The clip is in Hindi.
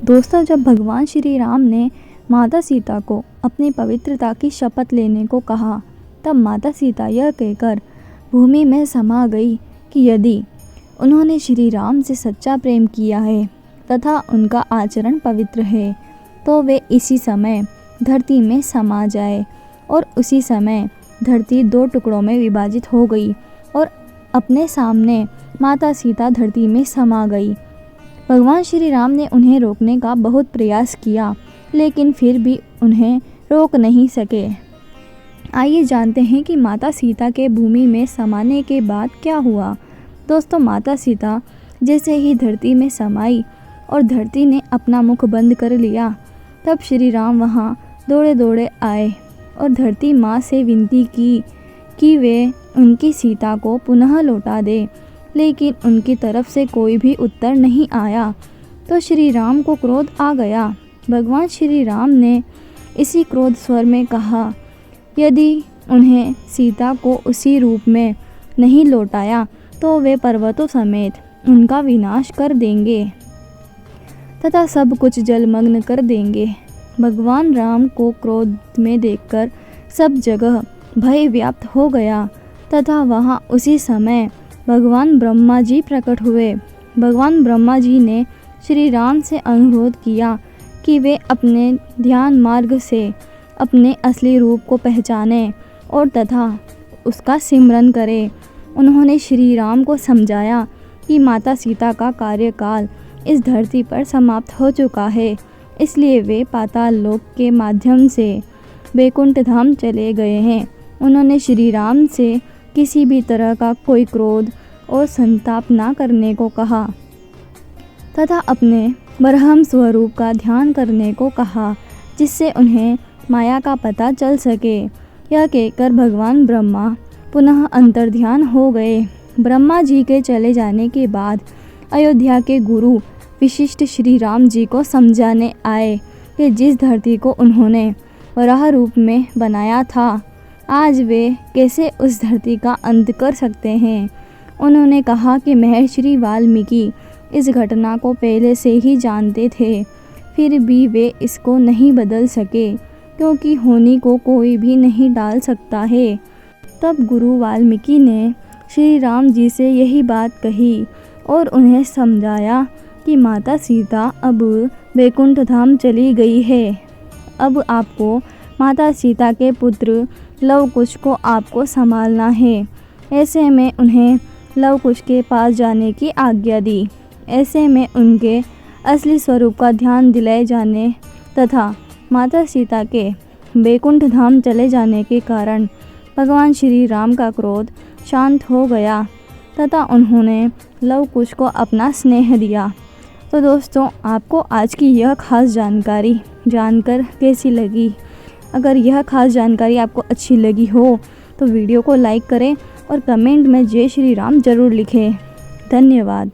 दोस्तों, जब भगवान श्री राम ने माता सीता को अपनी पवित्रता की शपथ लेने को कहा, तब माता सीता यह कहकर भूमि में समा गई कि यदि उन्होंने श्री राम से सच्चा प्रेम किया है तथा उनका आचरण पवित्र है तो वे इसी समय धरती में समा जाए। और उसी समय धरती 2 टुकड़ों में विभाजित हो गई और अपने सामने माता सीता धरती में समा गई। भगवान श्री राम ने उन्हें रोकने का बहुत प्रयास किया, लेकिन फिर भी उन्हें रोक नहीं सके। आइए जानते हैं कि माता सीता के भूमि में समाने के बाद क्या हुआ। दोस्तों, माता सीता जैसे ही धरती में समाई और धरती ने अपना मुख बंद कर लिया, तब श्री राम वहाँ दौड़े दौड़े आए और धरती माँ से विनती की कि वे उनकी सीता को पुनः लौटा दे, लेकिन उनकी तरफ से कोई भी उत्तर नहीं आया। तो श्री राम को क्रोध आ गया। भगवान श्री राम ने इसी क्रोध स्वर में कहा, यदि उन्हें सीता को उसी रूप में नहीं लौटाया तो वे पर्वतों समेत उनका विनाश कर देंगे तथा सब कुछ जलमग्न कर देंगे। भगवान राम को क्रोध में देखकर सब जगह भय व्याप्त हो गया तथा वहाँ उसी समय भगवान ब्रह्मा जी प्रकट हुए। भगवान ब्रह्मा जी ने श्री राम से अनुरोध किया कि वे अपने ध्यान मार्ग से अपने असली रूप को पहचानें और तथा उसका सिमरन करें। उन्होंने श्री राम को समझाया कि माता सीता का कार्यकाल इस धरती पर समाप्त हो चुका है, इसलिए वे पाताल लोक के माध्यम से वैकुंठ धाम चले गए हैं। उन्होंने श्री राम से किसी भी तरह का कोई क्रोध और संताप ना करने को कहा तथा अपने बरहम स्वरूप का ध्यान करने को कहा, जिससे उन्हें माया का पता चल सके। यह कहकर भगवान ब्रह्मा पुनः अंतर्ध्यान हो गए। ब्रह्मा जी के चले जाने के बाद अयोध्या के गुरु विशिष्ट श्री राम जी को समझाने आए कि जिस धरती को उन्होंने वराह रूप में बनाया था, आज वे कैसे उस धरती का अंत कर सकते हैं। उन्होंने कहा कि महर्षि वाल्मीकि इस घटना को पहले से ही जानते थे, फिर भी वे इसको नहीं बदल सके, क्योंकि होनी को कोई भी नहीं डाल सकता है। तब गुरु वाल्मीकि ने श्री राम जी से यही बात कही और उन्हें समझाया कि माता सीता अब वैकुंठ धाम चली गई है। अब आपको माता सीता के पुत्र लव कुश को आपको संभालना है। ऐसे में उन्हें लव कुश के पास जाने की आज्ञा दी। ऐसे में उनके असली स्वरूप का ध्यान दिलाए जाने तथा माता सीता के वैकुंठ धाम चले जाने के कारण भगवान श्री राम का क्रोध शांत हो गया तथा उन्होंने लव कुश को अपना स्नेह दिया। तो दोस्तों, आपको आज की यह खास जानकारी जानकर कैसी लगी? अगर यह खास जानकारी आपको अच्छी लगी हो तो वीडियो को लाइक करें और कमेंट में जय श्री राम ज़रूर लिखें। धन्यवाद।